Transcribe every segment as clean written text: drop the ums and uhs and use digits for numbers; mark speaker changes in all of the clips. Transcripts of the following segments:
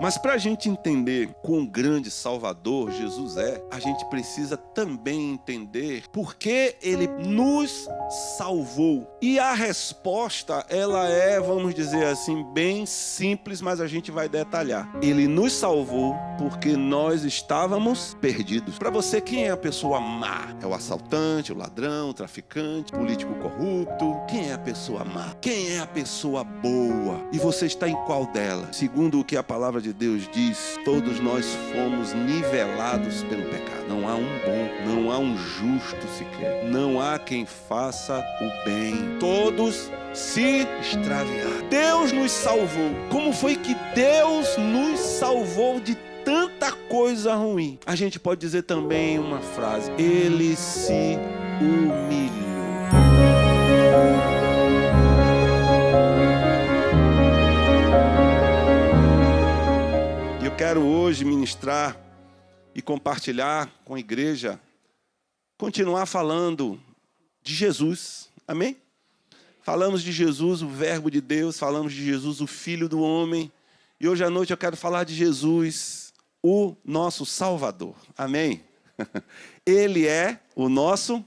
Speaker 1: Mas para a gente entender quão grande Salvador Jesus é, a gente precisa também entender por que Ele nos salvou. E a resposta, ela é, vamos dizer assim, bem simples, mas a gente vai detalhar. Ele nos salvou porque nós estávamos perdidos. Para você, quem é a pessoa má? É o assaltante, o ladrão, o traficante, o político corrupto? Quem é a pessoa má? Quem é a pessoa boa? E você está em qual dela? Segundo o que a palavra de Deus diz, todos nós fomos nivelados pelo pecado. Não há um bom, não há um justo sequer. Não há quem faça o bem. Todos se extraviaram. Deus nos salvou. Como foi que Deus nos salvou de tanta coisa ruim? A gente pode dizer também uma frase: Ele se humilhou. Eu quero hoje ministrar e compartilhar com a igreja, continuar falando de Jesus, amém? Falamos de Jesus, o verbo de Deus, falamos de Jesus, o Filho do homem, e hoje à noite eu quero falar de Jesus, o nosso Salvador, amém? Ele é o nosso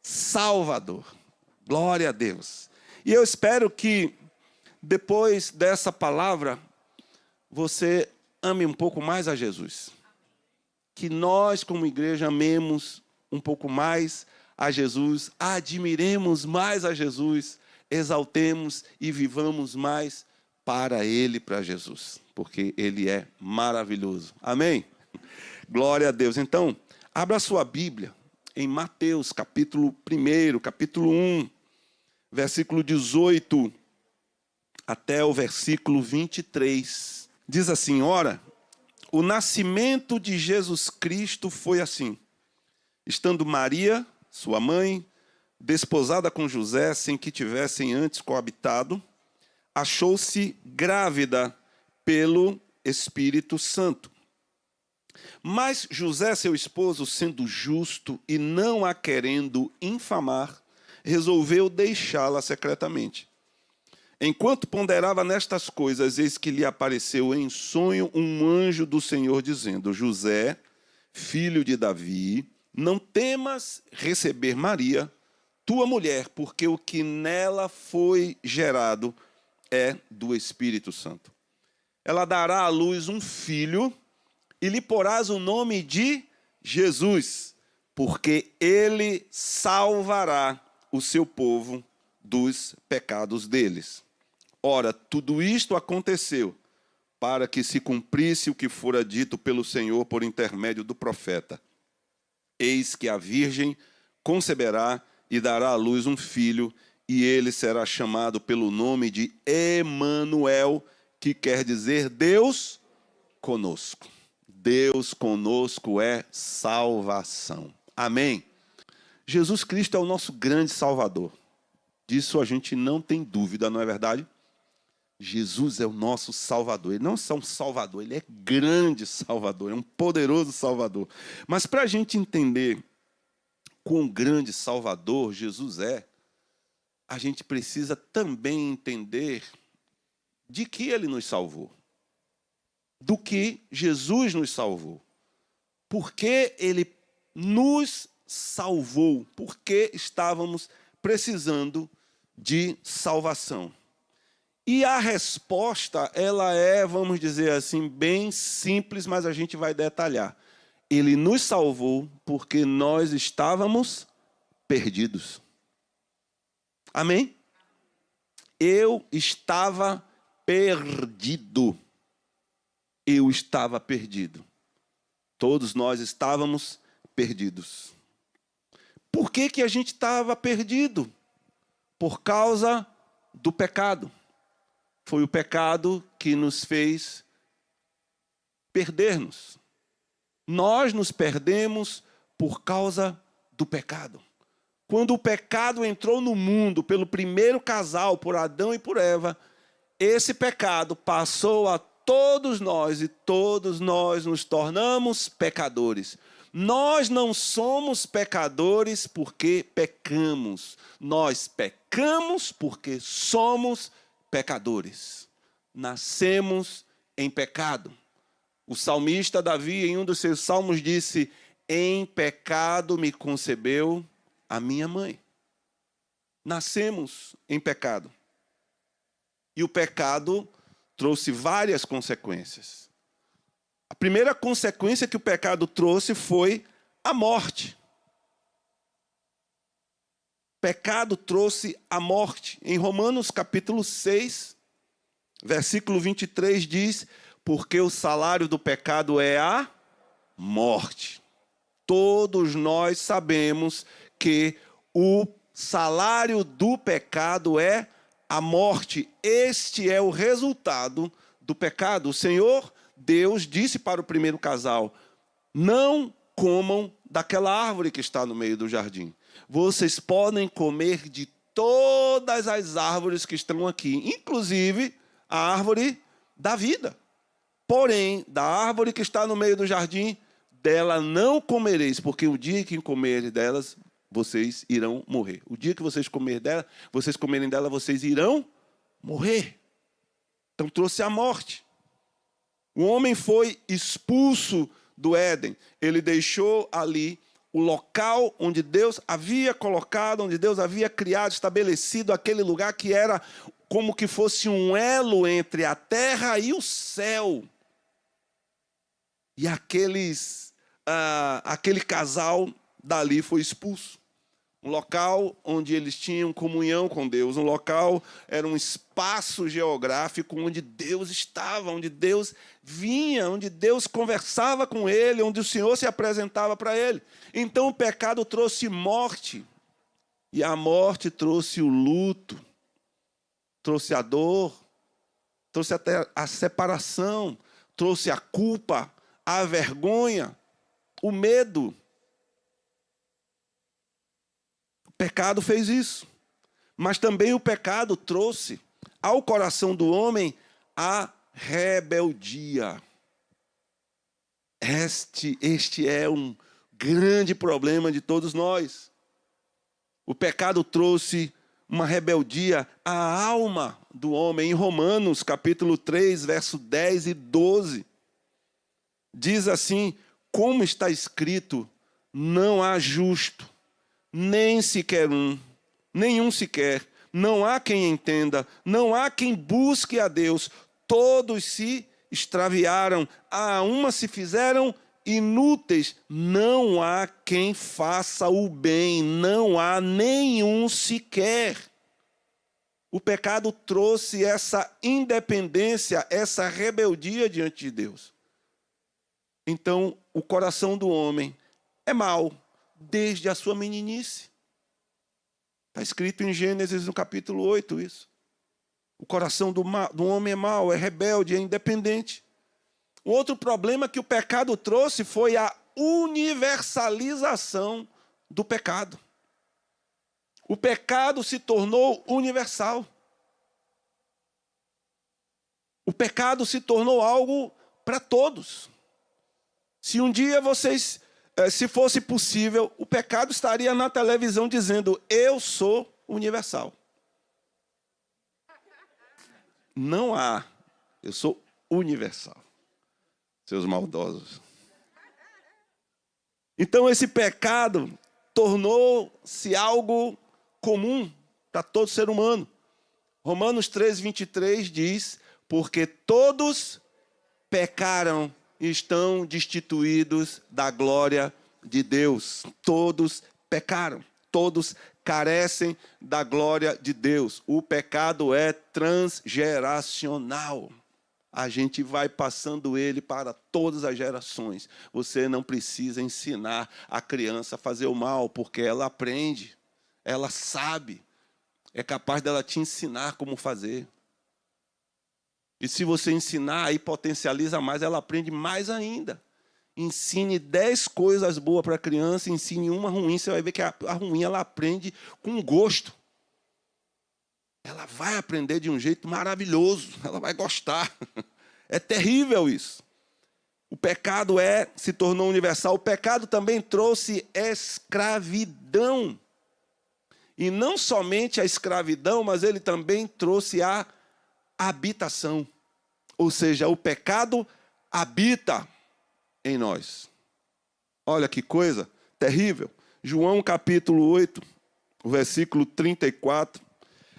Speaker 1: Salvador, glória a Deus. E eu espero que depois dessa palavra, você ame um pouco mais a Jesus. Que nós, como igreja, amemos um pouco mais a Jesus, admiremos mais a Jesus, exaltemos e vivamos mais para Ele, para Jesus, porque Ele é maravilhoso. Amém? Glória a Deus. Então, abra sua Bíblia em Mateus, capítulo 1, capítulo 1, versículo 18 até o versículo 23. Diz assim: ora, o nascimento de Jesus Cristo foi assim. Estando Maria, sua mãe, desposada com José, sem que tivessem antes coabitado, achou-se grávida pelo Espírito Santo. Mas José, seu esposo, sendo justo e não a querendo infamar, resolveu deixá-la secretamente. Enquanto ponderava nestas coisas, eis que lhe apareceu em sonho um anjo do Senhor, dizendo: José, filho de Davi, não temas receber Maria, tua mulher, porque o que nela foi gerado é do Espírito Santo. Ela dará à luz um filho, e lhe porás o nome de Jesus, porque ele salvará o seu povo dos pecados deles. Ora, tudo isto aconteceu para que se cumprisse o que fora dito pelo Senhor por intermédio do profeta. Eis que a virgem conceberá e dará à luz um filho, e ele será chamado pelo nome de Emanuel, que quer dizer Deus conosco. Deus conosco é salvação. Amém? Jesus Cristo é o nosso grande Salvador. Disso a gente não tem dúvida, não é verdade? Jesus é o nosso Salvador. Ele não é só um Salvador, Ele é grande Salvador, é um poderoso Salvador. Mas para a gente entender quão grande Salvador Jesus é, a gente precisa também entender de que Ele nos salvou. Do que Jesus nos salvou. Por que Ele nos salvou? Porque estávamos precisando de salvação. E a resposta, ela é, vamos dizer assim, bem simples, mas a gente vai detalhar. Ele nos salvou porque nós estávamos perdidos. Amém? Eu estava perdido. Eu estava perdido. Todos nós estávamos perdidos. Por que que a gente estava perdido? Por causa do pecado. Foi o pecado que nos fez perder-nos. Nós nos perdemos por causa do pecado. Quando o pecado entrou no mundo pelo primeiro casal, por Adão e por Eva, esse pecado passou a todos nós e todos nós nos tornamos pecadores. Nós não somos pecadores porque pecamos. Nós pecamos porque somos pecadores. Nascemos em pecado. O salmista Davi, em um dos seus salmos, disse: em pecado me concebeu a minha mãe. Nascemos em pecado. E o pecado trouxe várias consequências. A primeira consequência que o pecado trouxe foi a morte. O pecado trouxe a morte. Em Romanos capítulo 6, versículo 23 diz: porque o salário do pecado é a morte. Todos nós sabemos que o salário do pecado é a morte. Este é o resultado do pecado. O Senhor Deus disse para o primeiro casal: não comam daquela árvore que está no meio do jardim. Vocês podem comer de todas as árvores que estão aqui, inclusive a árvore da vida. Porém, da árvore que está no meio do jardim, dela não comereis, porque o dia que comerem delas, vocês irão morrer. O dia que vocês comerem dela, vocês irão morrer. Então trouxe a morte. O homem foi expulso do Éden. Ele deixou ali o local onde Deus havia colocado, onde Deus havia criado, estabelecido aquele lugar que era como que fosse um elo entre a terra e o céu. E aquele casal dali foi expulso. Um local onde eles tinham comunhão com Deus. Um local, era um espaço geográfico onde Deus estava, onde Deus vinha, onde Deus conversava com ele, onde o Senhor se apresentava para ele. Então o pecado trouxe morte. E a morte trouxe o luto, trouxe a dor, trouxe até a separação, trouxe a culpa, a vergonha, o medo. O pecado fez isso. Mas também o pecado trouxe ao coração do homem a rebeldia. Este é um grande problema de todos nós. O pecado trouxe uma rebeldia à alma do homem. Em Romanos, capítulo 3, verso 10 e 12, diz assim: como está escrito, não há justo, nem sequer um, nenhum sequer, não há quem entenda, não há quem busque a Deus, todos se extraviaram, a uma se fizeram inúteis, não há quem faça o bem, não há nenhum sequer. O pecado trouxe essa independência, essa rebeldia diante de Deus. Então, o coração do homem é mau desde a sua meninice. Está escrito em Gênesis, no capítulo 8, isso. O coração do homem é mau, é rebelde, é independente. O outro problema que o pecado trouxe foi a universalização do pecado. O pecado se tornou universal. O pecado se tornou algo para todos. Se um dia vocês, se fosse possível, o pecado estaria na televisão dizendo: eu sou universal. Não há, eu sou universal. Seus maldosos. Então esse pecado tornou-se algo comum para todo ser humano. Romanos 3, 23 diz: porque todos pecaram e estão destituídos da glória de Deus. Todos pecaram, todos carecem da glória de Deus. O pecado é transgeracional. A gente vai passando ele para todas as gerações. Você não precisa ensinar a criança a fazer o mal, porque ela aprende, ela sabe, é capaz dela te ensinar como fazer. E se você ensinar, aí potencializa mais, ela aprende mais ainda. Ensine 10 coisas boas para a criança, ensine uma ruim, você vai ver que a ruim ela aprende com gosto. Ela vai aprender de um jeito maravilhoso, ela vai gostar. É terrível isso. O pecado se tornou universal. O pecado também trouxe escravidão. E não somente a escravidão, mas ele também trouxe a habitação. Ou seja, o pecado habita em nós. Olha que coisa terrível. João capítulo 8, versículo 34.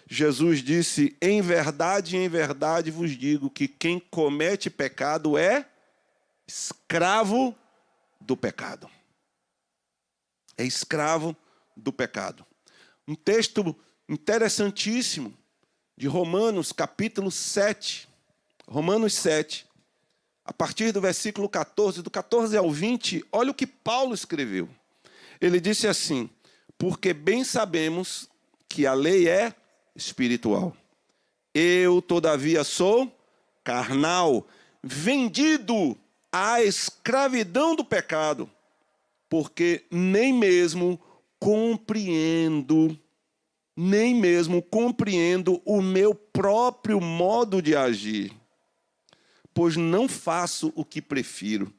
Speaker 1: Jesus disse: em verdade vos digo que quem comete pecado é escravo do pecado. É escravo do pecado. Um texto interessantíssimo de Romanos capítulo 7. Romanos 7. A partir do versículo 14, do 14 ao 20, olha o que Paulo escreveu. Ele disse assim: porque bem sabemos que a lei é espiritual. Eu, todavia, sou carnal, vendido à escravidão do pecado, porque nem mesmo compreendo o meu próprio modo de agir. Pois não faço o que prefiro,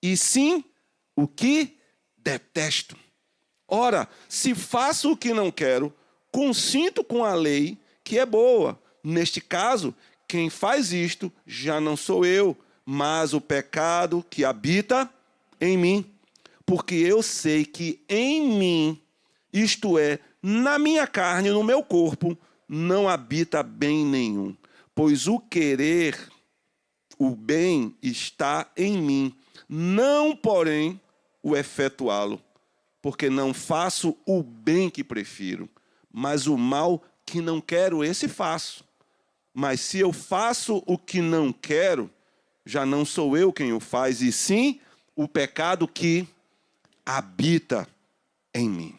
Speaker 1: e sim o que detesto. Ora, se faço o que não quero, consinto com a lei que é boa. Neste caso, quem faz isto já não sou eu, mas o pecado que habita em mim. Porque eu sei que em mim, isto é, na minha carne, no meu corpo, não habita bem nenhum. Pois o querer, o bem está em mim, não, porém, o efetuá-lo. Porque não faço o bem que prefiro, mas o mal que não quero, esse faço. Mas se eu faço o que não quero, já não sou eu quem o faz, e sim o pecado que habita em mim.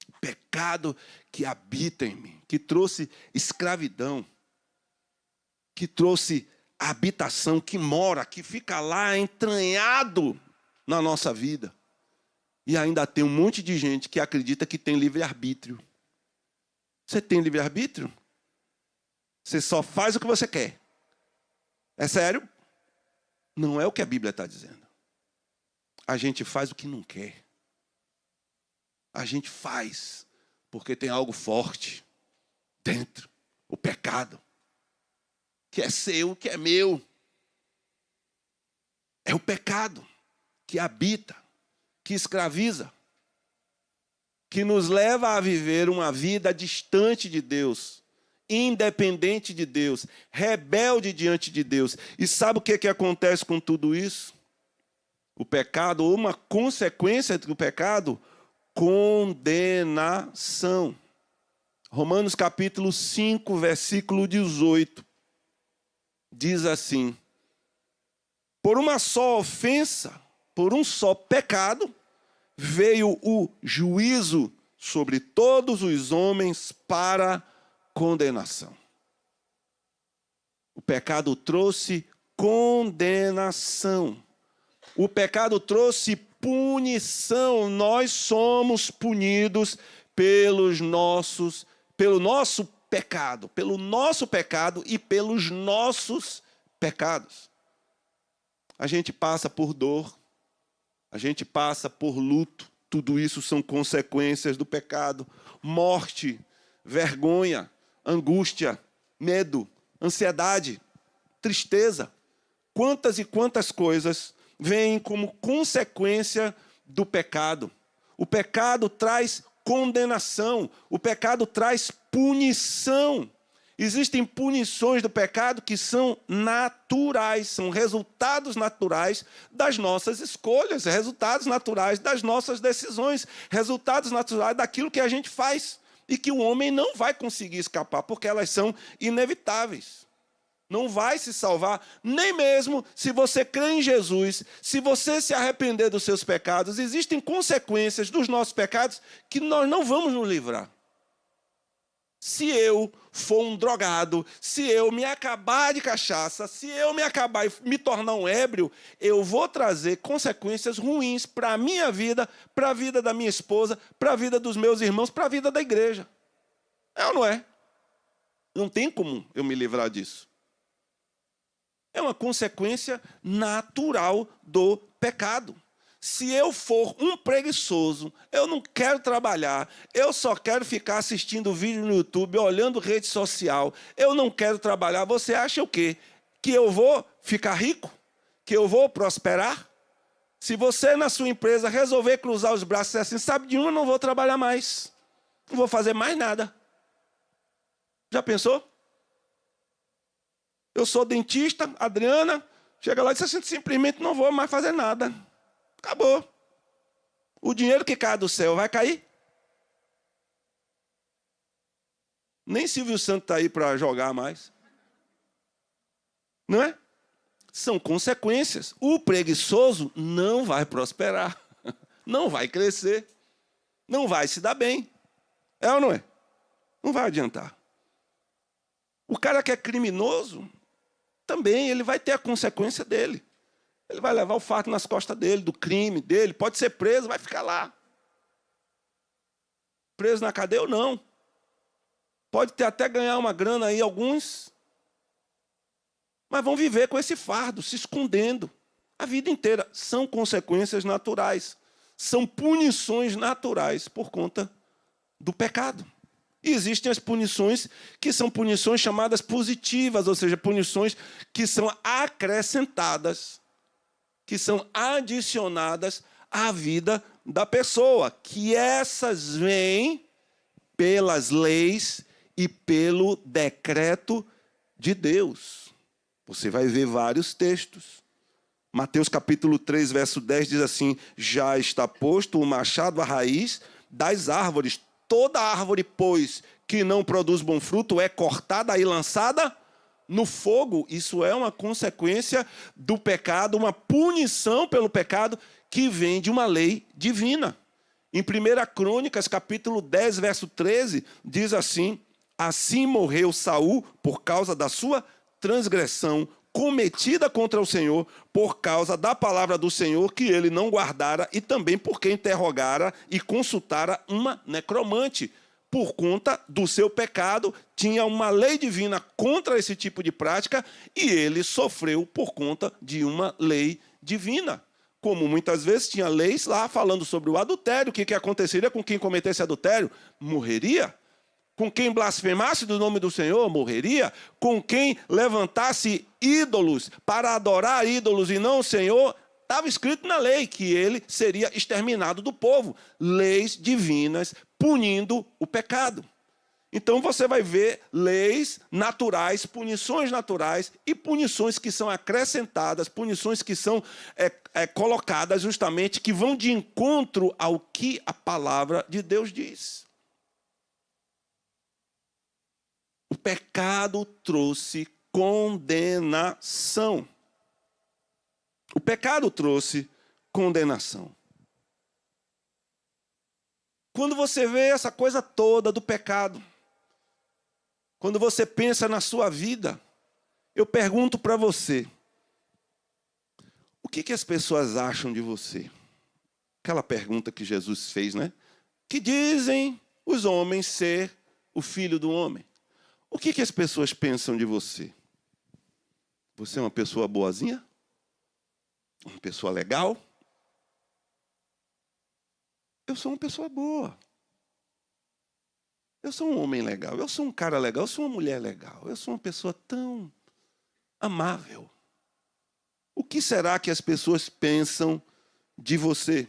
Speaker 1: O pecado que habita em mim, que trouxe escravidão, que trouxe habitação, que mora, que fica lá entranhado na nossa vida. E ainda tem um monte de gente que acredita que tem livre-arbítrio. Você tem livre-arbítrio? Você só faz o que você quer. É sério? Não é o que a Bíblia está dizendo. A gente faz o que não quer. A gente faz porque tem algo forte dentro. O pecado. Que é seu, que é meu. É o pecado que habita, que escraviza, que nos leva a viver uma vida distante de Deus, independente de Deus, rebelde diante de Deus. E sabe o que acontece com tudo isso? O pecado, ou uma consequência do pecado, condenação. Romanos capítulo 5, versículo 18, diz assim: por uma só ofensa, por um só pecado, veio o juízo sobre todos os homens para condenação. O pecado trouxe condenação. O pecado trouxe punição. Nós somos punidos pelo nosso pecado e pelos nossos pecados. A gente passa por dor, a gente passa por luto, tudo isso são consequências do pecado. Morte, vergonha, angústia, medo, ansiedade, tristeza. Quantas e quantas coisas vêm como consequência do pecado. O pecado traz condenação, o pecado traz punição. Existem punições do pecado que são naturais, são resultados naturais das nossas escolhas, resultados naturais das nossas decisões, resultados naturais daquilo que a gente faz e que o homem não vai conseguir escapar, porque elas são inevitáveis. Não vai se salvar, nem mesmo se você crê em Jesus, se você se arrepender dos seus pecados. Existem consequências dos nossos pecados que nós não vamos nos livrar. Se eu for um drogado, se eu me acabar de cachaça, se eu me acabar e me tornar um ébrio, eu vou trazer consequências ruins para a minha vida, para a vida da minha esposa, para a vida dos meus irmãos, para a vida da igreja. É ou não é? Não tem como eu me livrar disso. É uma consequência natural do pecado. Se eu for um preguiçoso, eu não quero trabalhar, eu só quero ficar assistindo vídeo no YouTube, olhando rede social, eu não quero trabalhar, você acha o quê? Que eu vou ficar rico? que eu vou prosperar? Se você na sua empresa resolver cruzar os braços e dizer assim, sabe de uma, não vou trabalhar mais. Não vou fazer mais nada. Já pensou? Eu sou dentista, Adriana, chega lá e diz assim, simplesmente não vou mais fazer nada. Acabou. O dinheiro que cai do céu vai cair? Nem Silvio Santos está aí para jogar mais. Não é? São consequências. O preguiçoso não vai prosperar. Não vai crescer. Não vai se dar bem. É ou não é? Não vai adiantar. O cara que é criminoso, também ele vai ter a consequência dele. Ele vai levar o fardo nas costas dele, do crime dele. Pode ser preso, vai ficar lá. Preso na cadeia ou não. Pode ter até ganhar uma grana aí, alguns. Mas vão viver com esse fardo, se escondendo. A vida inteira. São consequências naturais. São punições naturais por conta do pecado. E existem as punições que são punições chamadas positivas, ou seja, punições que são acrescentadas, que são adicionadas à vida da pessoa, que essas vêm pelas leis e pelo decreto de Deus. Você vai ver vários textos. Mateus capítulo 3, verso 10 diz assim, já está posto o machado à raiz das árvores. Toda árvore, pois, que não produz bom fruto é cortada e lançada no fogo. Isso é uma consequência do pecado, uma punição pelo pecado que vem de uma lei divina. Em 1 Crônicas, capítulo 10, verso 13, diz assim, assim morreu Saul por causa da sua transgressão cometida contra o Senhor, por causa da palavra do Senhor que ele não guardara e também porque interrogara e consultara uma necromante. Por conta do seu pecado, tinha uma lei divina contra esse tipo de prática e ele sofreu por conta de uma lei divina. Como muitas vezes tinha leis lá falando sobre o adultério, o que aconteceria com quem cometesse adultério? Morreria. Com quem blasfemasse do nome do Senhor, morreria. Com quem levantasse ídolos para adorar ídolos e não o Senhor, estava escrito na lei que ele seria exterminado do povo. Leis divinas punindo o pecado. Então você vai ver leis naturais, punições naturais e punições que são acrescentadas, punições que são colocadas justamente, que vão de encontro ao que a palavra de Deus diz. O pecado trouxe condenação. O pecado trouxe condenação. Quando você vê essa coisa toda do pecado, quando você pensa na sua vida, eu pergunto para você, o que as pessoas acham de você? Aquela pergunta que Jesus fez, né? Que dizem os homens ser o filho do homem. O que as pessoas pensam de você? Você é uma pessoa boazinha? Uma pessoa legal? Eu sou uma pessoa boa. Eu sou um homem legal. Eu sou um cara legal. Eu sou uma mulher legal. Eu sou uma pessoa tão amável. O que será que as pessoas pensam de você?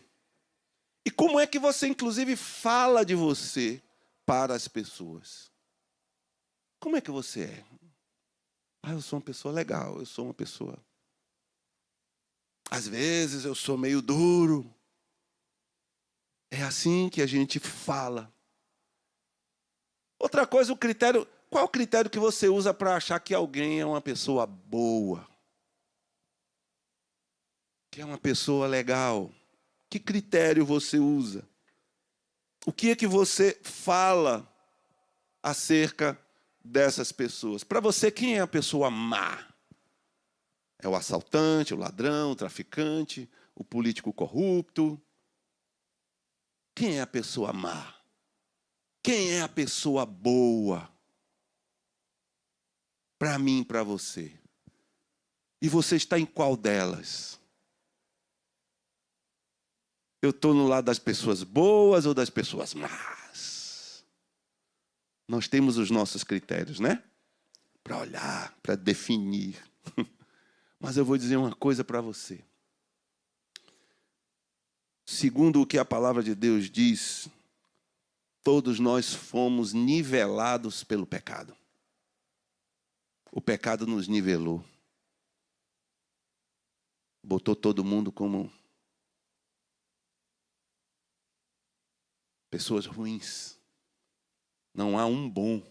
Speaker 1: E como é que você, inclusive, fala de você para as pessoas? Como é que você é? Eu sou uma pessoa legal. Eu sou uma pessoa... Às vezes eu sou meio duro. É assim que a gente fala. Outra coisa, o critério. Qual o critério que você usa para achar que alguém é uma pessoa boa? Que é uma pessoa legal? Que critério você usa? O que é que você fala acerca dessas pessoas? Para você, quem é a pessoa má? É o assaltante, o ladrão, o traficante, o político corrupto? Quem é a pessoa má? Quem é a pessoa boa? Para mim, para você. E você está em qual delas? Eu estou no lado das pessoas boas ou das pessoas más? Nós temos os nossos critérios, né? Para olhar, para definir. Mas eu vou dizer uma coisa para você. Segundo o que a palavra de Deus diz, todos nós fomos nivelados pelo pecado. O pecado nos nivelou. Botou todo mundo como pessoas ruins. Não há um bom.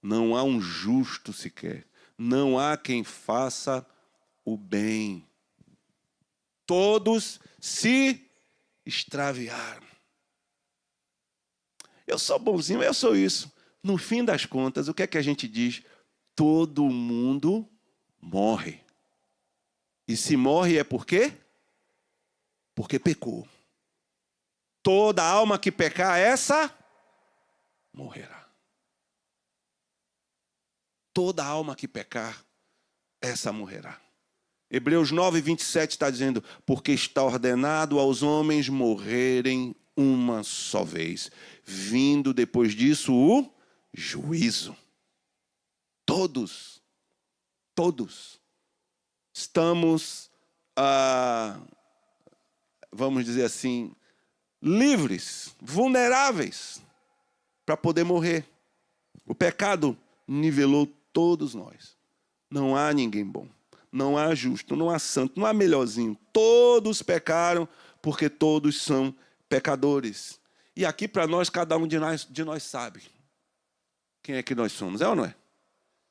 Speaker 1: Não há um justo sequer. Não há quem faça o bem. Todos se extraviaram. Eu sou bonzinho, eu sou isso. No fim das contas, o que é que a gente diz? Todo mundo morre. E se morre é por quê? Porque pecou. Toda alma que pecar, essa morrerá. Toda alma que pecar, essa morrerá. Hebreus 9, 27 está dizendo, porque está ordenado aos homens morrerem uma só vez, vindo depois disso o juízo. Todos estamos, vamos dizer assim, livres, vulneráveis para poder morrer. O pecado nivelou todos nós. Não há ninguém bom. Não há justo, não há santo, não há melhorzinho. Todos pecaram porque todos são pecadores. E aqui para nós, cada um de nós sabe quem é que nós somos. É ou não é?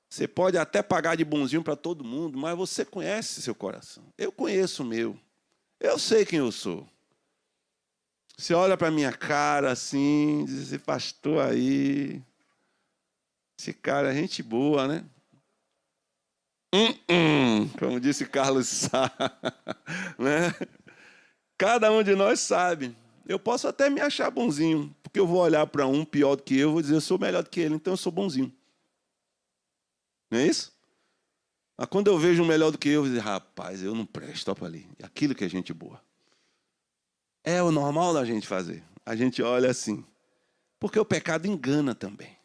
Speaker 1: Você pode até pagar de bonzinho para todo mundo, mas você conhece seu coração. Eu conheço o meu. Eu sei quem eu sou. Você olha para a minha cara assim, diz, esse pastor aí, esse cara é gente boa, né? Como disse Carlos Sá, né? Cada um de nós sabe. Eu posso até me achar bonzinho, porque eu vou olhar para um pior do que eu, vou dizer, eu sou melhor do que ele, então eu sou bonzinho. Não é isso? Mas quando eu vejo um melhor do que eu vou dizer, rapaz, eu não presto, topa ali. Aquilo que é gente boa. É o normal da gente fazer. A gente olha assim. Porque o pecado engana também.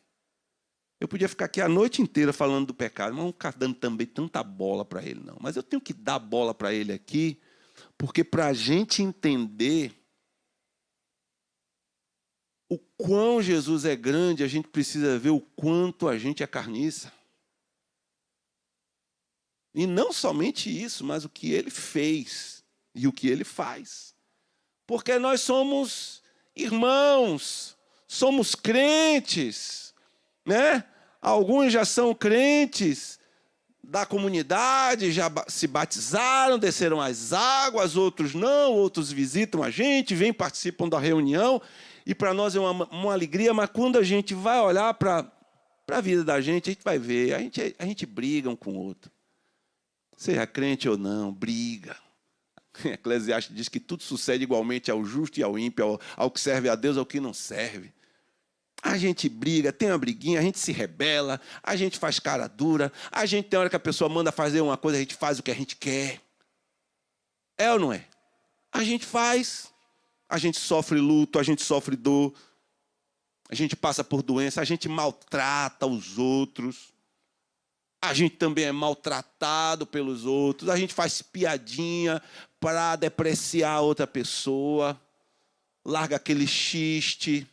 Speaker 1: Eu podia ficar aqui a noite inteira falando do pecado, mas não ficar dando também tanta bola para ele, não. Mas eu tenho que dar bola para ele aqui, porque para a gente entender o quão Jesus é grande, a gente precisa ver o quanto a gente é carniça. E não somente isso, mas o que ele fez e o que ele faz. Porque nós somos irmãos, somos crentes, né? Alguns já são crentes da comunidade, já se batizaram, desceram as águas, outros não, outros visitam a gente, vêm, participam da reunião, e para nós é uma alegria, mas quando a gente vai olhar para a vida da gente, a gente vai ver, a gente briga um com o outro. Seja crente ou não, briga. Eclesiastes diz que tudo sucede igualmente ao justo e ao ímpio, ao que serve a Deus e ao que não serve. A gente briga, tem uma briguinha, a gente se rebela, a gente faz cara dura, a gente tem hora que a pessoa manda fazer uma coisa, a gente faz o que a gente quer. É ou não é? A gente faz, a gente sofre luto, a gente sofre dor, a gente passa por doença, a gente maltrata os outros, a gente também é maltratado pelos outros, a gente faz piadinha para depreciar a outra pessoa, larga aquele xiste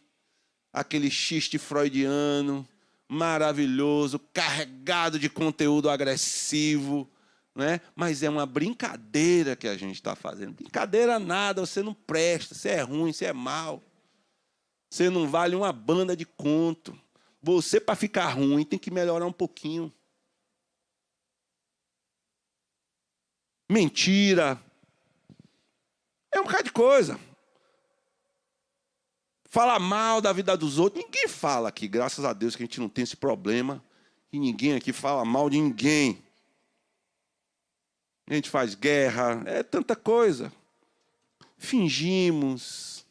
Speaker 1: freudiano, maravilhoso, carregado de conteúdo agressivo, né? Mas é uma brincadeira que a gente está fazendo. Brincadeira nada, você não presta, você é ruim, você é mau. Você não vale uma banda de conto. Você, para ficar ruim, tem que melhorar um pouquinho. Mentira. É um bocado de coisa. Falar mal da vida dos outros. Ninguém fala aqui, graças a Deus, que a gente não tem esse problema. E ninguém aqui fala mal de ninguém. A gente faz guerra, é tanta coisa. Fingimos,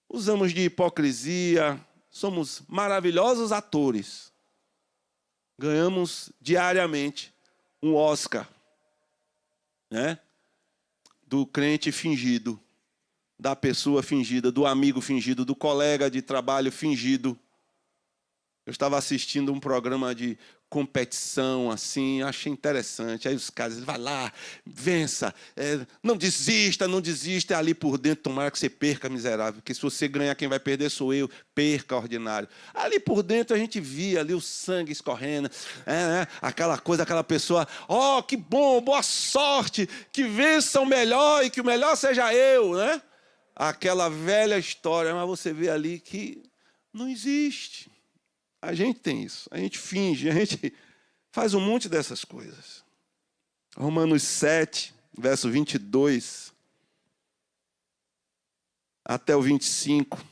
Speaker 1: usamos de hipocrisia, somos maravilhosos atores. Ganhamos diariamente um Oscar, né? Do crente fingido, da pessoa fingida, do amigo fingido, do colega de trabalho fingido. Eu estava assistindo um programa de competição, assim, achei interessante. Aí os caras, vai lá, vença, não desista, não desista. Ali por dentro, tomara que você perca, miserável. Porque se você ganhar, quem vai perder sou eu. Perca, ordinário. Ali por dentro a gente via ali o sangue escorrendo, aquela coisa, aquela pessoa, que bom, boa sorte, que vença o melhor e que o melhor seja eu, né? Aquela velha história, mas você vê ali que não existe. A gente tem isso, a gente finge, a gente faz um monte dessas coisas. Romanos 7, verso 22 até o 25,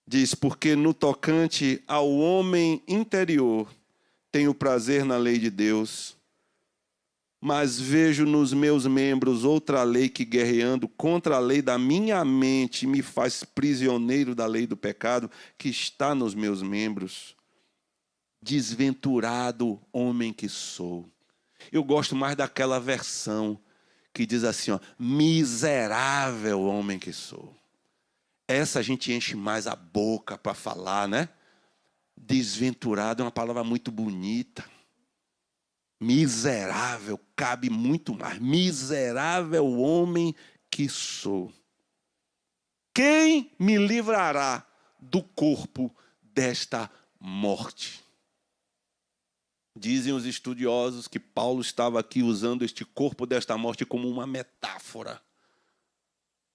Speaker 1: diz: porque no tocante ao homem interior tenho prazer na lei de Deus, mas vejo nos meus membros outra lei que, guerreando contra a lei da minha mente, me faz prisioneiro da lei do pecado que está nos meus membros. Desventurado homem que sou. Eu gosto mais daquela versão que diz assim, miserável homem que sou. Essa a gente enche mais a boca para falar, né? Desventurado é uma palavra muito bonita. Miserável, cabe muito mais. Miserável homem que sou. Quem me livrará do corpo desta morte? Dizem os estudiosos que Paulo estava aqui usando este corpo desta morte como uma metáfora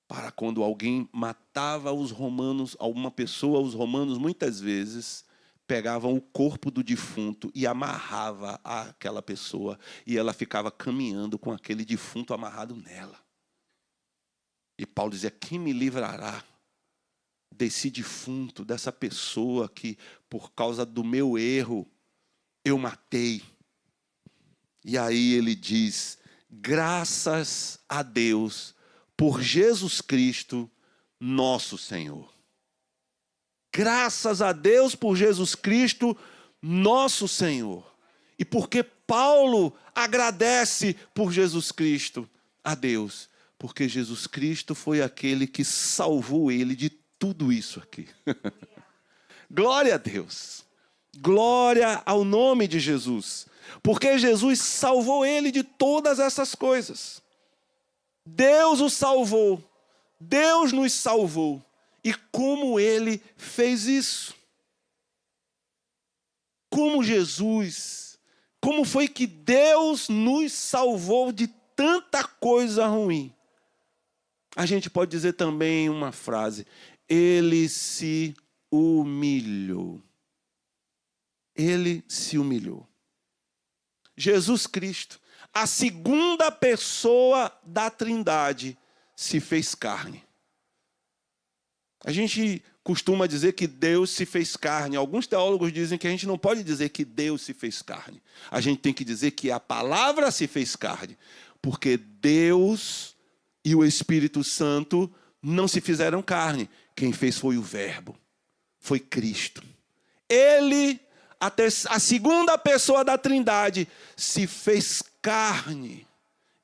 Speaker 1: para quando alguém matava os romanos, alguma pessoa, os romanos muitas vezes pegavam o corpo do defunto e amarrava aquela pessoa e ela ficava caminhando com aquele defunto amarrado nela. E Paulo dizia, quem me livrará desse defunto, dessa pessoa que por causa do meu erro eu matei? E aí ele diz, graças a Deus por Jesus Cristo, nosso Senhor. Graças a Deus por Jesus Cristo, nosso Senhor. E porque Paulo agradece por Jesus Cristo a Deus? Porque Jesus Cristo foi aquele que salvou ele de tudo isso aqui. Glória a Deus. Glória ao nome de Jesus. Porque Jesus salvou ele de todas essas coisas. Deus o salvou. Deus nos salvou. E como ele fez isso? Como Jesus, como foi que Deus nos salvou de tanta coisa ruim? A gente pode dizer também uma frase, ele se humilhou. Ele se humilhou. Jesus Cristo, a segunda pessoa da Trindade, se fez carne. A gente costuma dizer que Deus se fez carne. Alguns teólogos dizem que a gente não pode dizer que Deus se fez carne. A gente tem que dizer que a palavra se fez carne. Porque Deus e o Espírito Santo não se fizeram carne. Quem fez foi o Verbo. Foi Cristo. Ele, a segunda pessoa da Trindade, se fez carne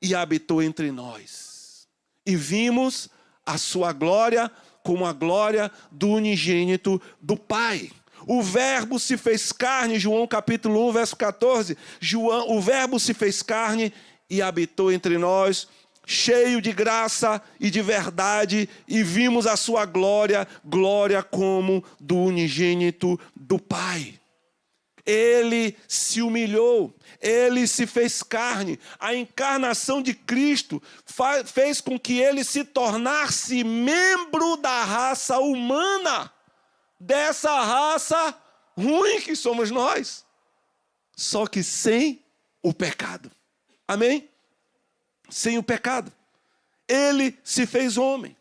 Speaker 1: e habitou entre nós. E vimos a sua glória como a glória do unigênito do Pai. O Verbo se fez carne, João capítulo 1, verso 14. O Verbo se fez carne e habitou entre nós, cheio de graça e de verdade, e vimos a sua glória, glória como do unigênito do Pai. Ele se humilhou, ele se fez carne. A encarnação de Cristo fez com que ele se tornasse membro da raça humana, dessa raça ruim que somos nós, só que sem o pecado. Amém? Sem o pecado. Ele se fez homem.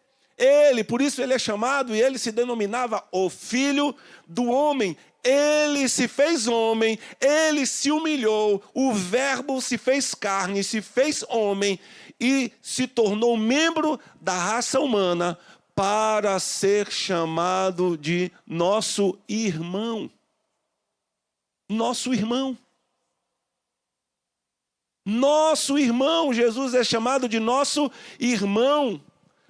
Speaker 1: Por isso ele é chamado e ele se denominava o Filho do Homem. Ele se fez homem, ele se humilhou, o Verbo se fez carne, se fez homem e se tornou membro da raça humana para ser chamado de nosso irmão. Nosso irmão. Nosso irmão, Jesus é chamado de nosso irmão,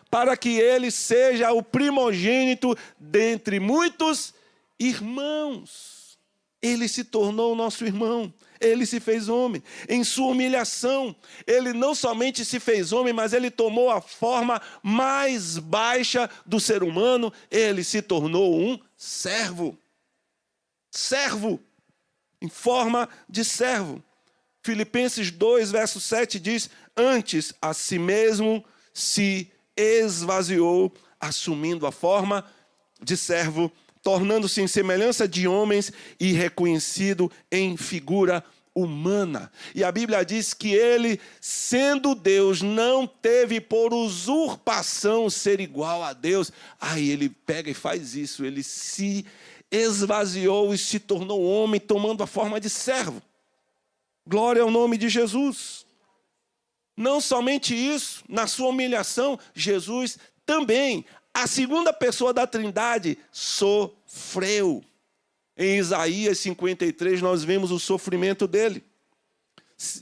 Speaker 1: para que ele seja o primogênito dentre muitos irmãos. Ele se tornou nosso irmão. Ele se fez homem. Em sua humilhação, ele não somente se fez homem, mas ele tomou a forma mais baixa do ser humano. Ele se tornou um servo. Servo, em forma de servo. Filipenses 2, verso 7 diz: antes a si mesmo se esvaziou, assumindo a forma de servo, tornando-se em semelhança de homens e reconhecido em figura humana. E a Bíblia diz que ele, sendo Deus, não teve por usurpação ser igual a Deus. Aí ele pega e faz isso, ele se esvaziou e se tornou homem, tomando a forma de servo. Glória ao nome de Jesus. Não somente isso, na sua humilhação, Jesus também, a segunda pessoa da Trindade, sofreu. Em Isaías 53, nós vemos o sofrimento dele.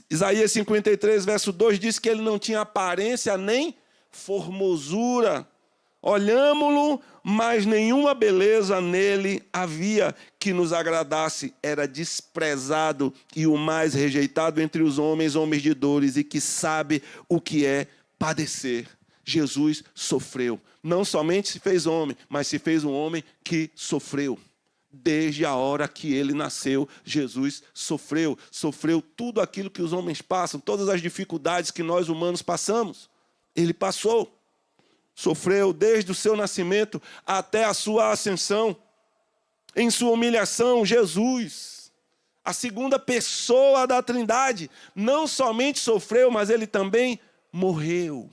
Speaker 1: Isaías 53, verso 2, diz que ele não tinha aparência nem formosura. Olhámo-lo, mas nenhuma beleza nele havia que nos agradasse. Era desprezado e o mais rejeitado entre os homens, homens de dores, e que sabe o que é padecer. Jesus sofreu. Não somente se fez homem, mas se fez um homem que sofreu. Desde a hora que ele nasceu, Jesus sofreu. Sofreu tudo aquilo que os homens passam, todas as dificuldades que nós humanos passamos. Ele passou. Sofreu desde o seu nascimento até a sua ascensão. Em sua humilhação, Jesus, a segunda pessoa da Trindade, não somente sofreu, mas ele também morreu.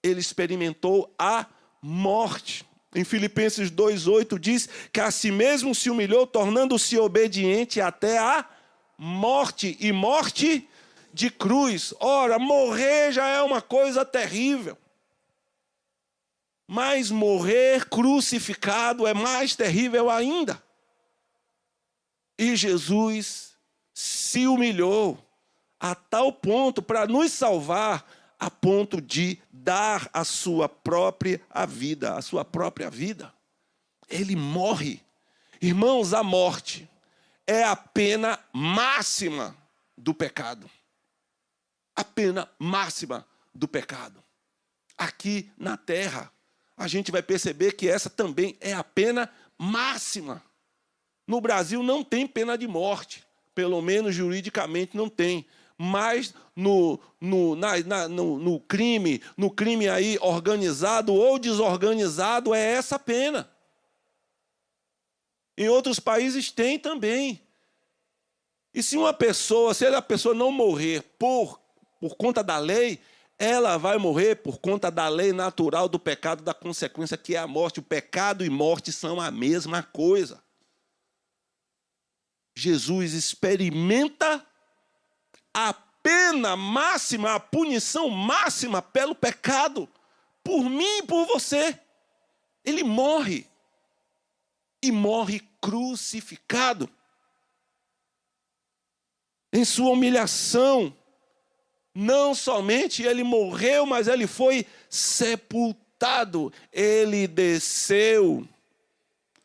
Speaker 1: Ele experimentou a morte. Em Filipenses 2,8 diz que a si mesmo se humilhou, tornando-se obediente até a morte, e morte de cruz. Ora, morrer já é uma coisa terrível. Mas morrer crucificado é mais terrível ainda. E Jesus se humilhou a tal ponto para nos salvar, a ponto de dar a sua própria vida, a sua própria vida. Ele morre. Irmãos, a morte é a pena máxima do pecado. A pena máxima do pecado. Aqui na terra, a gente vai perceber que essa também é a pena máxima. No Brasil não tem pena de morte, pelo menos juridicamente não tem. Mas no crime aí organizado ou desorganizado é essa pena. Em outros países tem também. E se a pessoa não morrer por conta da lei, ela vai morrer por conta da lei natural do pecado, da consequência que é a morte. O pecado e morte são a mesma coisa. Jesus experimenta a pena máxima, a punição máxima pelo pecado, por mim e por você. Ele morre. E morre crucificado. Em sua humilhação, não somente ele morreu, mas ele foi sepultado. Ele desceu.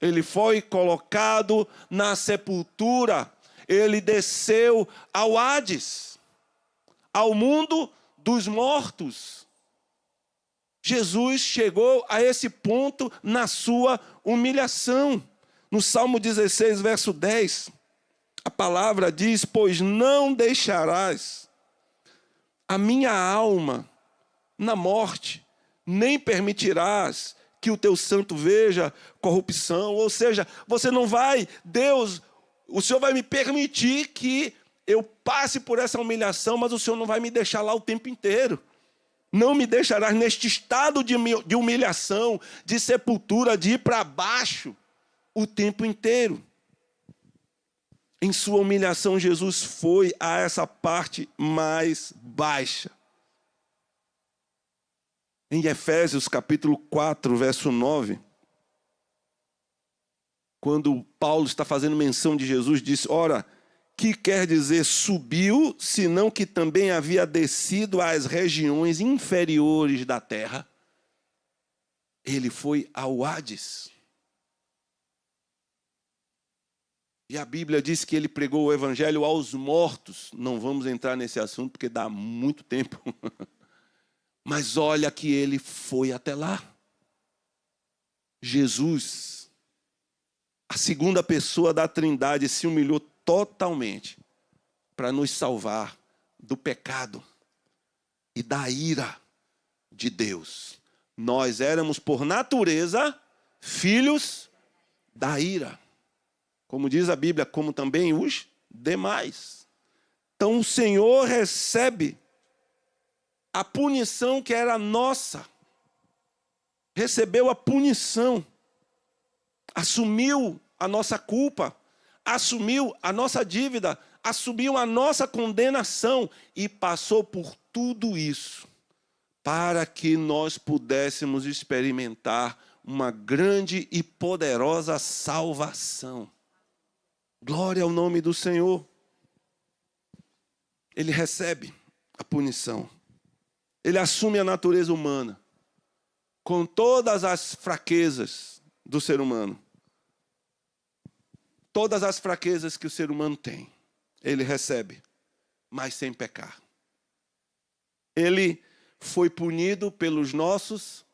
Speaker 1: Ele foi colocado na sepultura. Ele desceu ao Hades, ao mundo dos mortos. Jesus chegou a esse ponto na sua humilhação. No Salmo 16, verso 10, a palavra diz: pois não deixarás a minha alma na morte, nem permitirás que o teu santo veja corrupção. Ou seja, você não vai, Deus, o Senhor vai me permitir que eu passe por essa humilhação, mas o Senhor não vai me deixar lá o tempo inteiro. Não me deixarás neste estado de humilhação, de sepultura, de ir para baixo o tempo inteiro. Em sua humilhação, Jesus foi a essa parte mais baixa. Em Efésios capítulo 4, verso 9, quando Paulo está fazendo menção de Jesus, diz: ora, que quer dizer subiu, senão que também havia descido às regiões inferiores da terra. Ele foi ao Hades. E a Bíblia diz que ele pregou o evangelho aos mortos. Não vamos entrar nesse assunto porque dá muito tempo. Mas olha que ele foi até lá. Jesus, a segunda pessoa da Trindade, se humilhou totalmente para nos salvar do pecado e da ira de Deus. Nós éramos, por natureza, filhos da ira. Como diz a Bíblia, como também os demais. Então o Senhor recebe a punição que era nossa. Recebeu a punição. Assumiu a nossa culpa. Assumiu a nossa dívida. Assumiu a nossa condenação. E passou por tudo isso para que nós pudéssemos experimentar uma grande e poderosa salvação. Glória ao nome do Senhor. Ele recebe a punição. Ele assume a natureza humana, com todas as fraquezas do ser humano. Todas as fraquezas que o ser humano tem, ele recebe, mas sem pecar. Ele foi punido pelos nossos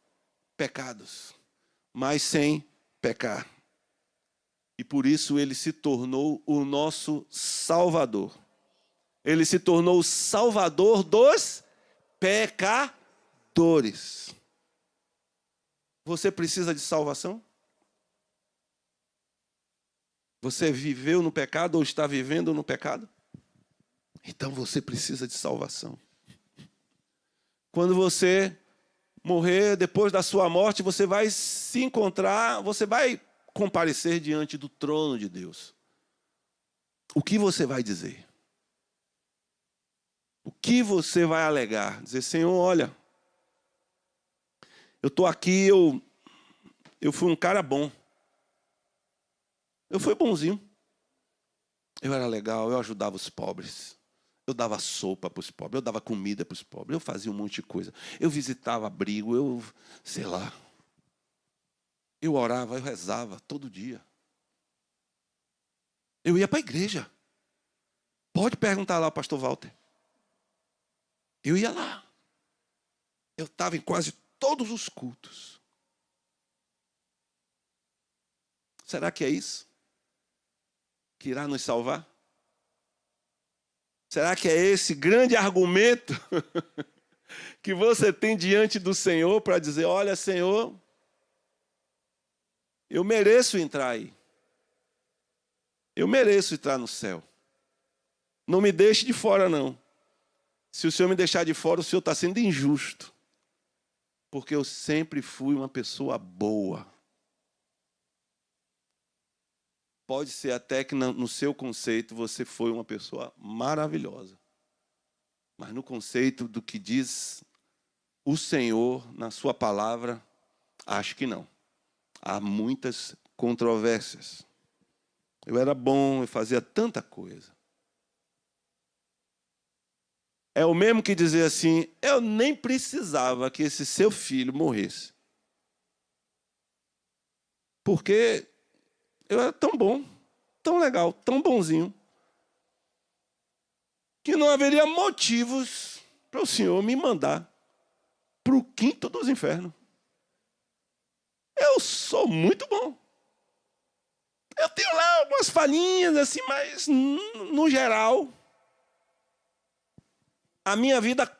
Speaker 1: pecados, mas sem pecar. E por isso ele se tornou o nosso Salvador. Ele se tornou o Salvador dos pecadores. Você precisa de salvação? Você viveu no pecado ou está vivendo no pecado? Então você precisa de salvação. Quando você morrer, depois da sua morte, você vai se encontrar, você vai comparecer diante do trono de Deus. O que você vai dizer? O que você vai alegar? Dizer, Senhor, olha, eu estou aqui, eu fui um cara bom. Eu fui bonzinho. Eu era legal, eu ajudava os pobres. Eu dava sopa para os pobres, eu dava comida para os pobres, eu fazia um monte de coisa. Eu visitava abrigo, sei lá. Eu orava, eu rezava todo dia. Eu ia para a igreja. Pode perguntar lá ao pastor Walter. Eu ia lá. Eu estava em quase todos os cultos. Será que é isso que irá nos salvar? Será que é esse grande argumento que você tem diante do Senhor para dizer, olha, Senhor, eu mereço entrar aí. Eu mereço entrar no céu. Não me deixe de fora, não. Se o Senhor me deixar de fora, o Senhor está sendo injusto. Porque eu sempre fui uma pessoa boa. Pode ser até que no seu conceito você foi uma pessoa maravilhosa. Mas no conceito do que diz o Senhor na sua palavra, acho que não. Há muitas controvérsias. Eu era bom, eu fazia tanta coisa. É o mesmo que dizer assim, eu nem precisava que esse seu filho morresse. Porque eu era tão bom, tão legal, tão bonzinho, que não haveria motivos para o Senhor me mandar para o quinto dos infernos. Eu sou muito bom. Eu tenho lá algumas falhinhas assim, mas no geral, a minha vida,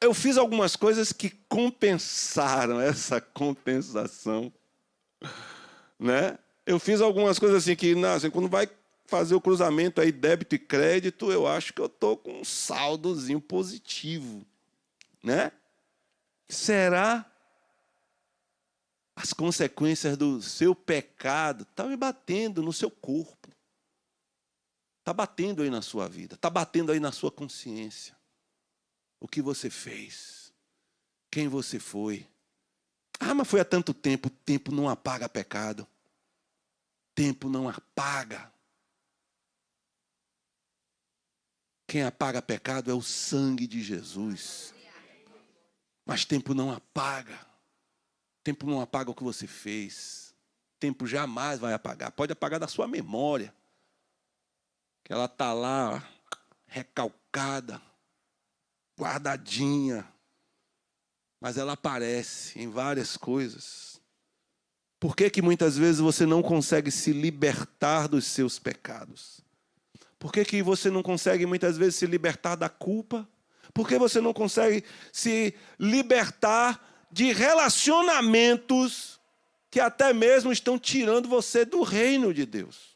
Speaker 1: eu fiz algumas coisas que compensaram essa compensação, né? Eu fiz algumas coisas assim que, assim, quando vai fazer o cruzamento aí, débito e crédito, eu acho que eu estou com um saldozinho positivo, né? Será? As consequências do seu pecado estão me batendo no seu corpo. Está batendo aí na sua vida, está batendo aí na sua consciência. O que você fez? Quem você foi? Ah, mas foi há tanto tempo. O tempo não apaga pecado. Tempo não apaga. Quem apaga pecado é o sangue de Jesus. Mas tempo não apaga. Tempo não apaga o que você fez. Tempo jamais vai apagar. Pode apagar da sua memória. que ela está lá, recalcada, guardadinha, mas ela aparece em várias coisas. Por que que muitas vezes você não consegue se libertar dos seus pecados? Por que que você não consegue muitas vezes se libertar da culpa? Por que você não consegue se libertar de relacionamentos que até mesmo estão tirando você do reino de Deus?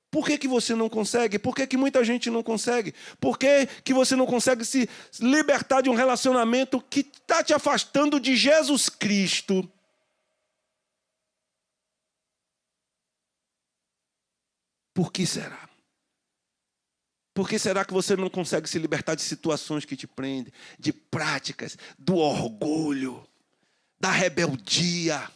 Speaker 1: Por que que você não consegue? Por que que muita gente não consegue? Por que que você não consegue se libertar de um relacionamento que está te afastando de Jesus Cristo? Por que será? Por que será que você não consegue se libertar de situações que te prendem, de práticas, do orgulho, da rebeldia,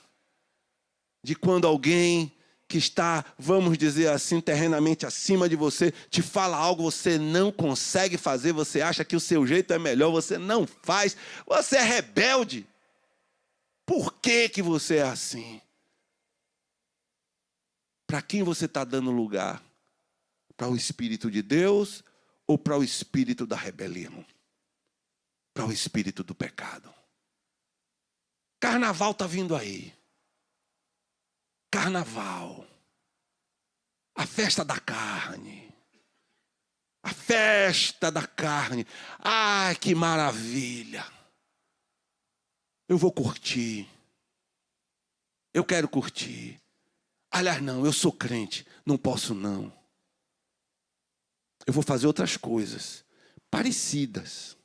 Speaker 1: de quando alguém que está, vamos dizer assim, terrenamente acima de você, te fala algo, você não consegue fazer, você acha que o seu jeito é melhor, você não faz, você é rebelde. Por que que você é assim? Para quem você está dando lugar? Para o Espírito de Deus ou para o espírito da rebelião? Para o espírito do pecado. Carnaval está vindo aí. Carnaval. A festa da carne. A festa da carne. Ai, que maravilha. Eu vou curtir. Eu quero curtir. Aliás, não, eu sou crente. Não posso, não. Eu vou fazer outras coisas parecidas.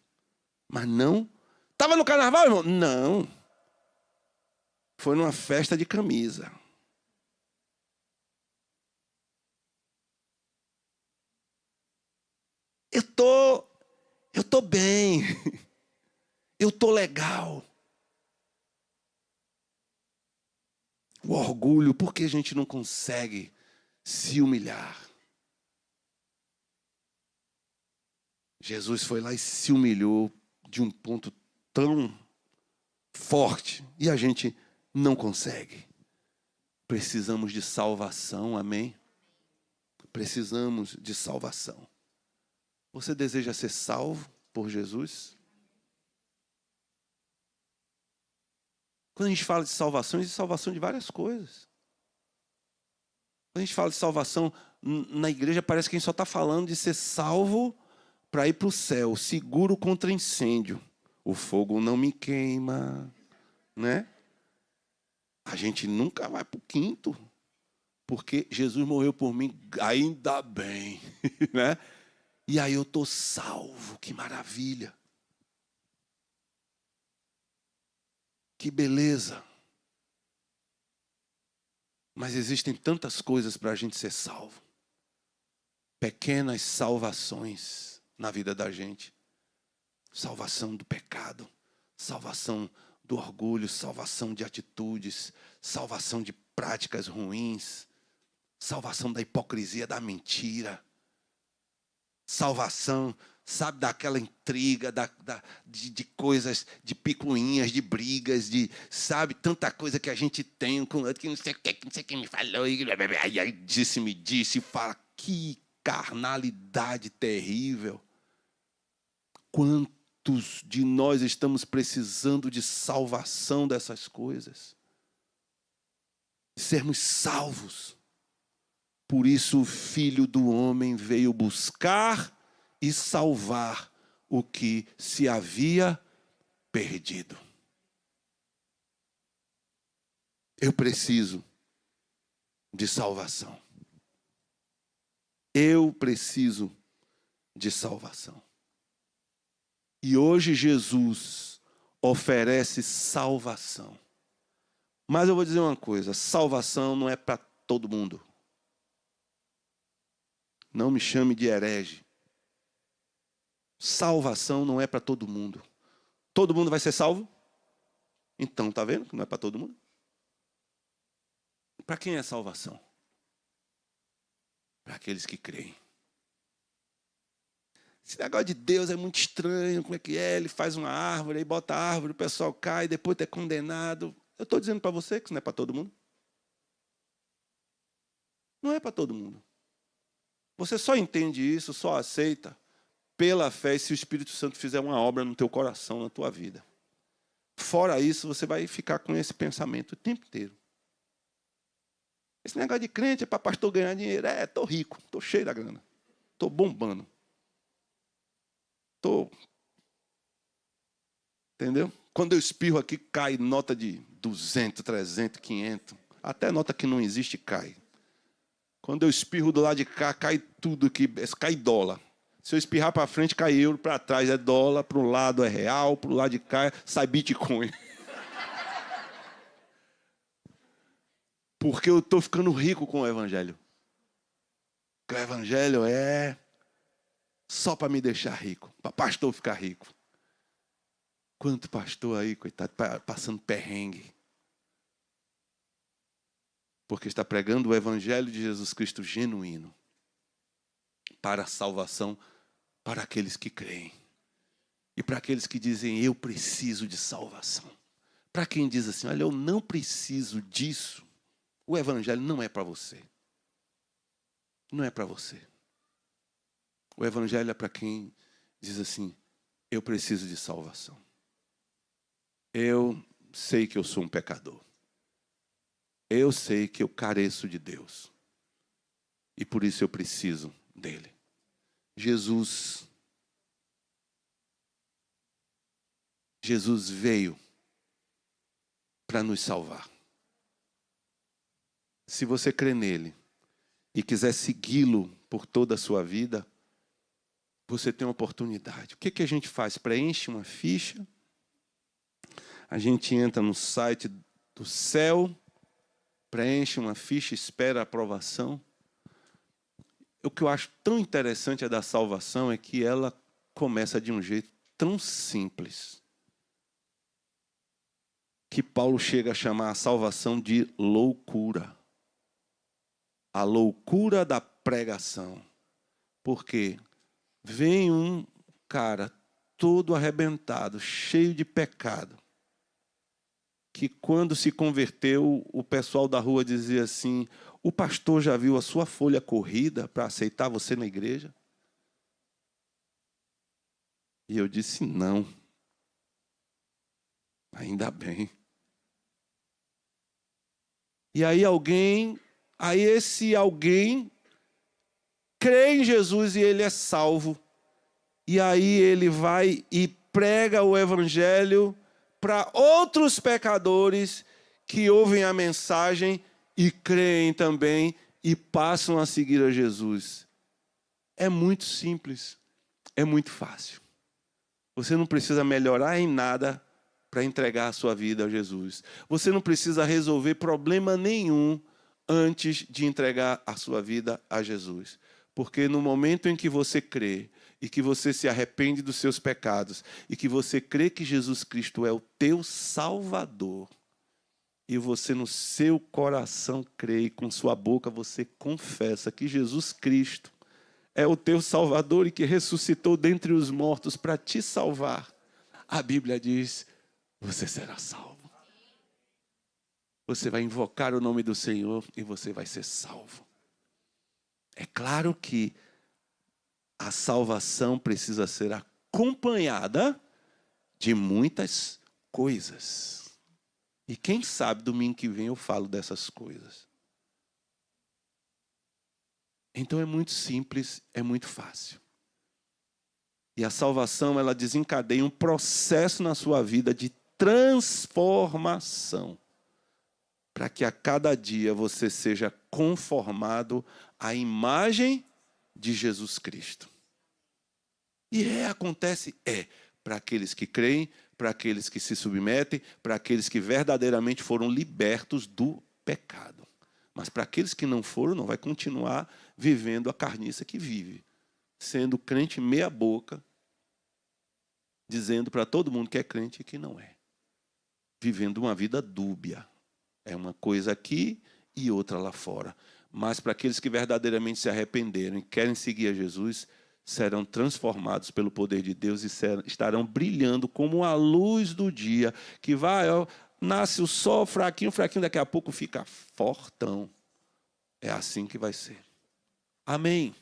Speaker 1: Mas não. Estava no carnaval, irmão? Não. Foi numa festa de camisa. Eu tô bem. Eu tô legal. O orgulho, por que a gente não consegue se humilhar? Jesus foi lá e se humilhou de um ponto tão forte e a gente não consegue. Precisamos de salvação, amém? Precisamos de salvação. Você deseja ser salvo por Jesus? Quando a gente fala de salvação, existe salvação de várias coisas. Quando a gente fala de salvação, na igreja parece que a gente só está falando de ser salvo para ir para o céu, seguro contra incêndio. O fogo não me queima, né? A gente nunca vai para o quinto, porque Jesus morreu por mim, ainda bem, né? E aí eu estou salvo, que maravilha. Que beleza. Mas existem tantas coisas para a gente ser salvo. Pequenas salvações na vida da gente. Salvação do pecado, salvação do orgulho, salvação de atitudes, salvação de práticas ruins, salvação da hipocrisia, da mentira, salvação, sabe, daquela intriga, de coisas, de picuinhas, de brigas, de, sabe, tanta coisa que a gente tem com outro que não sei quem me falou, e aí me disse, fala, que carnalidade terrível. Quantos de nós estamos precisando de salvação dessas coisas? Sermos salvos. Por isso o Filho do Homem veio buscar e salvar o que se havia perdido. Eu preciso de salvação. Eu preciso de salvação. E hoje Jesus oferece salvação. Mas eu vou dizer uma coisa, salvação não é para todo mundo. Não me chame de herege. Salvação não é para todo mundo. Todo mundo vai ser salvo? Então, tá vendo que não é para todo mundo? Para quem é salvação? Para aqueles que creem. Esse negócio de Deus é muito estranho, como é que é? Ele faz uma árvore, aí bota a árvore, o pessoal cai, depois é condenado. Eu estou dizendo para você que isso não é para todo mundo. Não é para todo mundo. Você só entende isso, só aceita pela fé se o Espírito Santo fizer uma obra no teu coração, na tua vida. Fora isso, você vai ficar com esse pensamento o tempo inteiro. Esse negócio de crente é para pastor ganhar dinheiro. Estou rico, estou cheio da grana. Estou bombando. Entendeu? Quando eu espirro aqui, cai nota de 200, 300, 500. Até nota que não existe cai. Quando eu espirro do lado de cá, cai tudo, cai dólar. Se eu espirrar para frente, cai euro, para trás é dólar, para um lado é real, para o lado de cá sai Bitcoin. Porque eu estou ficando rico com o Evangelho. Porque o Evangelho é só para me deixar rico, para pastor ficar rico. Quanto pastor aí, coitado, passando perrengue. Porque está pregando o Evangelho de Jesus Cristo genuíno. Para a salvação, para aqueles que creem. E para aqueles que dizem, eu preciso de salvação. Para quem diz assim, olha, eu não preciso disso. O Evangelho não é para você. Não é para você. O Evangelho é para quem diz assim, eu preciso de salvação. Eu sei que eu sou um pecador. Eu sei que eu careço de Deus. E por isso eu preciso dele. Jesus veio para nos salvar. Se você crê nele e quiser segui-lo por toda a sua vida, você tem uma oportunidade. O que a gente faz? Preenche uma ficha. A gente entra no site do céu, preenche uma ficha, espera a aprovação. O que eu acho tão interessante da salvação é que ela começa de um jeito tão simples que Paulo chega a chamar a salvação de loucura. A loucura da pregação. Porque vem um cara todo arrebentado, cheio de pecado, que quando se converteu, o pessoal da rua dizia assim, o pastor já viu a sua folha corrida para aceitar você na igreja? E eu disse, não. Ainda bem. E aí esse alguém crê em Jesus e ele é salvo. E aí ele vai e prega o Evangelho para outros pecadores que ouvem a mensagem e creem também e passam a seguir a Jesus. É muito simples, é muito fácil. Você não precisa melhorar em nada para entregar a sua vida a Jesus. Você não precisa resolver problema nenhum antes de entregar a sua vida a Jesus. Porque no momento em que você crê e que você se arrepende dos seus pecados e que você crê que Jesus Cristo é o teu Salvador e você no seu coração crê e com sua boca você confessa que Jesus Cristo é o teu Salvador e que ressuscitou dentre os mortos para te salvar, a Bíblia diz, você será salvo. Você vai invocar o nome do Senhor e você vai ser salvo. É claro que a salvação precisa ser acompanhada de muitas coisas. E quem sabe domingo que vem eu falo dessas coisas. Então é muito simples, é muito fácil. E a salvação, ela desencadeia um processo na sua vida de transformação. Para que a cada dia você seja conformado à imagem de Jesus Cristo. E acontece, para aqueles que creem, para aqueles que se submetem, para aqueles que verdadeiramente foram libertos do pecado. Mas para aqueles que não foram, não vai continuar vivendo a carniça que vive. Sendo crente meia boca, dizendo para todo mundo que é crente e que não é. Vivendo uma vida dúbia. É uma coisa aqui e outra lá fora. Mas para aqueles que verdadeiramente se arrependeram e querem seguir a Jesus, serão transformados pelo poder de Deus e estarão brilhando como a luz do dia, que vai, nasce o sol fraquinho, daqui a pouco fica fortão. É assim que vai ser. Amém.